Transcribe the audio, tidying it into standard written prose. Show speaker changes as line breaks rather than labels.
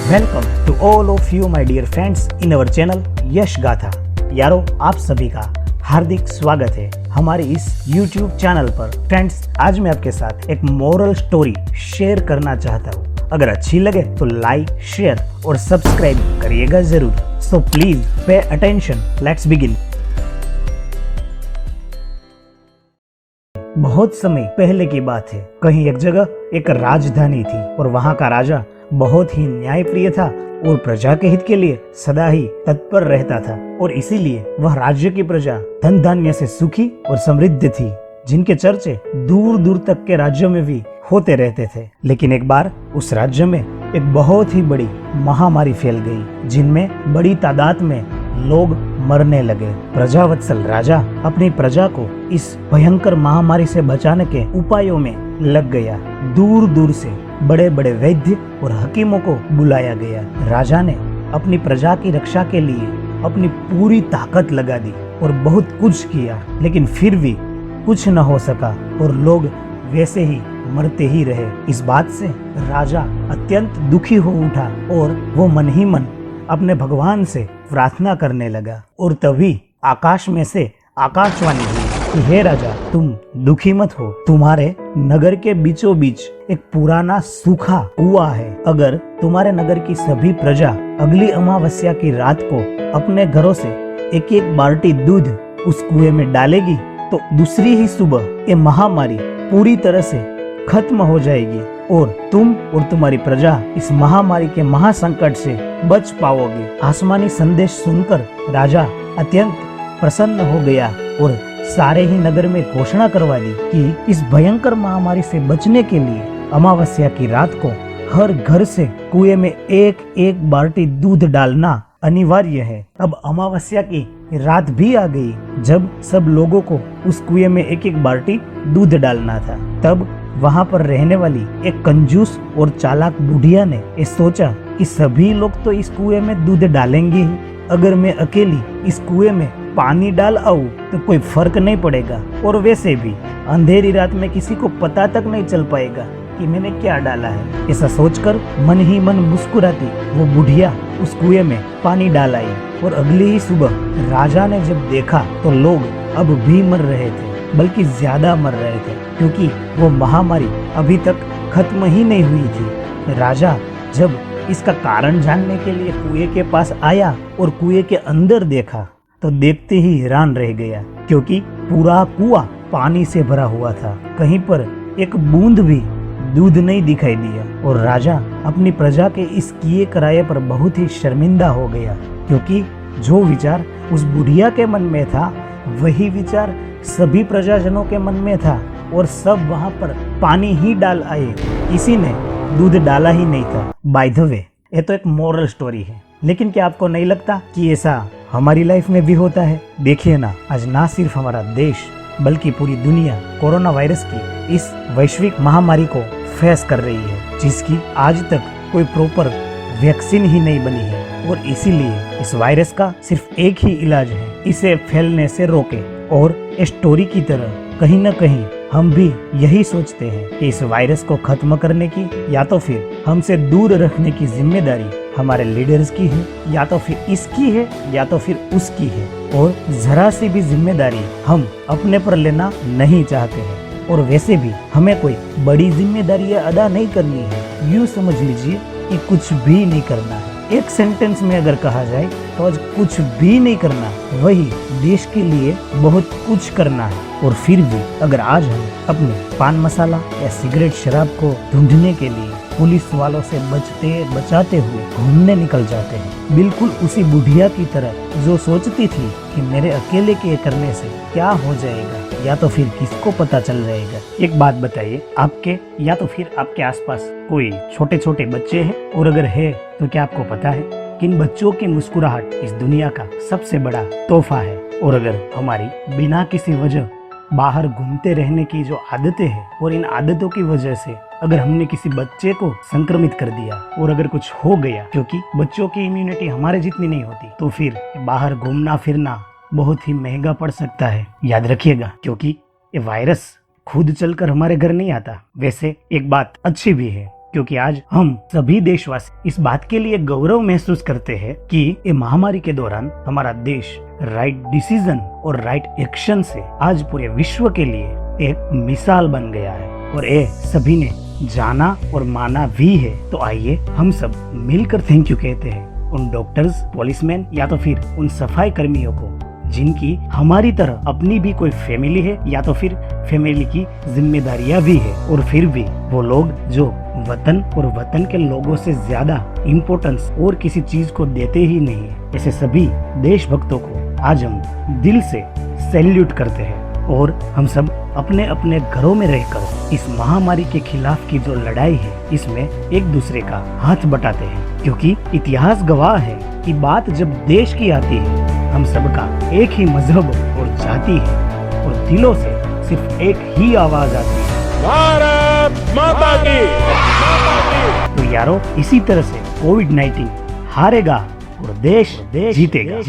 Welcome to all of you my dear friends in our channel Yash Gatha. यारो, आप सभी का हार्दिक स्वागत है हमारे इस YouTube चैनल पर। फ्रेंड्स, आज मैं आपके साथ एक मोरल स्टोरी शेयर करना चाहता हूँ। अगर अच्छी लगे तो लाइक, शेयर और सब्सक्राइब करिएगा जरूर। So please pay attention, let's begin. बहुत समय पहले की बात है। कहीं एक जगह एक राजधानी थी और वहाँ का राजा बहुत ही न्यायप्रिय था और प्रजा के हित के लिए सदा ही तत्पर रहता था, और इसीलिए वह राज्य की प्रजा धन धान्य से सुखी और समृद्ध थी, जिनके चर्चे दूर दूर तक के राज्यों में भी होते रहते थे। लेकिन एक बार उस राज्य में एक बहुत ही बड़ी महामारी फैल गई, जिनमें बड़ी तादाद में लोग मरने लगे। प्रजावत्सल राजा अपनी प्रजा को इस भयंकर महामारी से बचाने के उपायों में लग गया। दूर दूर से बड़े बड़े वैद्य और हकीमों को बुलाया गया। राजा ने अपनी प्रजा की रक्षा के लिए अपनी पूरी ताकत लगा दी और बहुत कुछ किया, लेकिन फिर भी कुछ न हो सका और लोग वैसे ही मरते ही रहे। इस बात से राजा अत्यंत दुखी हो उठा और वो मन ही मन अपने भगवान से प्रार्थना करने लगा। और तभी आकाश में से आकाशवाणी हुई कि हे राजा, तुम दुखी मत हो। तुम्हारे नगर के बीचों बीच एक पुराना सूखा कुआं है। अगर तुम्हारे नगर की सभी प्रजा अगली अमावस्या की रात को अपने घरों से एक एक बाल्टी दूध उस कुएं में डालेगी तो दूसरी ही सुबह ये महामारी पूरी तरह से खत्म हो जाएगी और तुम और तुम्हारी प्रजा इस महामारी के महासंकट से बच पाओगे। आसमानी संदेश सुनकर राजा अत्यंत प्रसन्न हो गया और सारे ही नगर में घोषणा करवा दी कि इस भयंकर महामारी से बचने के लिए अमावस्या की रात को हर घर से कुएं में एक एक बाल्टी दूध डालना अनिवार्य है। अब अमावस्या की रात भी आ गई जब सब लोगों को उस कुएं में एक एक बाल्टी दूध डालना था। तब वहाँ पर रहने वाली एक कंजूस और चालाक बुढ़िया ने ये सोचा कि सभी लोग तो इस कुएं में दूध डालेंगे ही, अगर मैं अकेली इस कुएं में पानी डाल आऊं तो कोई फर्क नहीं पड़ेगा, और वैसे भी अंधेरी रात में किसी को पता तक नहीं चल पाएगा कि मैंने क्या डाला है। ऐसा सोचकर मन ही मन मुस्कुराती वो बुढ़िया उस कुएं में पानी डाल आई। और अगली ही सुबह राजा ने जब देखा तो लोग अब भी मर रहे थे, बल्कि ज्यादा मर रहे थे, क्योंकि वो महामारी अभी तक खत्म ही नहीं हुई थी। राजा जब इसका कारण जानने के लिए कुएं के पास आया और कुएं के अंदर देखा तो देखते ही हैरान रह गया, क्योंकि पूरा कुआं पानी से भरा हुआ था। कहीं पर एक बूंद भी दूध नहीं दिखाई दिया। और राजा अपनी प्रजा के इस किए कराए पर बहुत ही शर्मिंदा हो गया, क्योंकि जो विचार उस बुढ़िया के मन में था वही विचार सभी प्रजाजनों के मन में था, और सब वहां पर पानी ही डाल आए, किसी ने दूध डाला ही नहीं था। बाय द वे, ये तो एक मोरल स्टोरी है, लेकिन क्या आपको नहीं लगता कि ऐसा हमारी लाइफ में भी होता है? देखिए ना, आज ना सिर्फ हमारा देश बल्कि पूरी दुनिया कोरोना वायरस की इस वैश्विक महामारी को फेस कर रही है, जिसकी आज तक कोई प्रॉपर वैक्सीन ही नहीं बनी है। और इसीलिए इस वायरस का सिर्फ एक ही इलाज है, इसे फैलने से रोके। और स्टोरी की तरह कहीं न कहीं हम भी यही सोचते हैं कि इस वायरस को खत्म करने की या तो फिर हमसे दूर रखने की जिम्मेदारी हमारे लीडर्स की है, या तो फिर इसकी है, या तो फिर उसकी है, और जरा सी भी जिम्मेदारी हम अपने पर लेना नहीं चाहते हैं। और वैसे भी हमें कोई बड़ी जिम्मेदारियां अदा नहीं करनी है। यूँ समझ लीजिए कि कुछ भी नहीं करना है। एक सेंटेंस में अगर कहा जाए तो आज कुछ भी नहीं करना, वही देश के लिए बहुत कुछ करना है। और फिर भी अगर आज हम अपने पान मसाला या सिगरेट शराब को ढूंढने के लिए पुलिस वालों से बचाते हुए घूमने निकल जाते हैं, बिल्कुल उसी बुढ़िया की तरह जो सोचती थी कि मेरे अकेले के करने से क्या हो जाएगा, या तो फिर किसको पता चल जाएगा। एक बात बताइए, आपके या तो फिर आपके आसपास कोई छोटे छोटे बच्चे हैं, और अगर है तो क्या आपको पता है कि इन बच्चों की मुस्कुराहट इस दुनिया का सबसे बड़ा तोहफा है। और अगर हमारी बिना किसी वजह बाहर घूमते रहने की जो आदतें हैं, और इन आदतों की वजह से अगर हमने किसी बच्चे को संक्रमित कर दिया और अगर कुछ हो गया, क्योंकि बच्चों की इम्यूनिटी हमारे जितनी नहीं होती, तो फिर बाहर घूमना फिरना बहुत ही महंगा पड़ सकता है। याद रखिएगा, क्योंकि ये वायरस खुद चलकर हमारे घर नहीं आता। वैसे एक बात अच्छी भी है क्योंकि आज हम सभी देशवासी इस बात के लिए गौरव महसूस करते हैं कि ये महामारी के दौरान हमारा देश राइट डिसीजन और राइट एक्शन से आज पूरे विश्व के लिए एक मिसाल बन गया है और ये सभी ने जाना और माना भी है। तो आइए हम सब मिलकर थैंक यू कहते हैं उन डॉक्टर्स, पुलिसमैन या तो फिर उन सफाई कर्मियों को जिनकी हमारी तरह अपनी भी कोई फैमिली है या तो फिर फैमिली की जिम्मेदारियां भी है, और फिर भी वो लोग जो वतन और वतन के लोगों से ज्यादा इम्पोर्टेंस और किसी चीज को देते ही नहीं है। ऐसे सभी देशभक्तों को आज हम दिल से सैल्यूट करते हैं और हम सब अपने अपने घरों में रहकर इस महामारी के खिलाफ की जो लड़ाई है इसमें एक दूसरे का हाथ बटाते हैं, क्योंकि इतिहास गवाह है कि बात जब देश की आती है हम सबका एक ही मजहब और जाति है और दिलों से सिर्फ एक ही आवाज आती है,
भारत माता की।
तो यारो इसी तरह से कोविड-19 हारेगा और देश जीतेगा।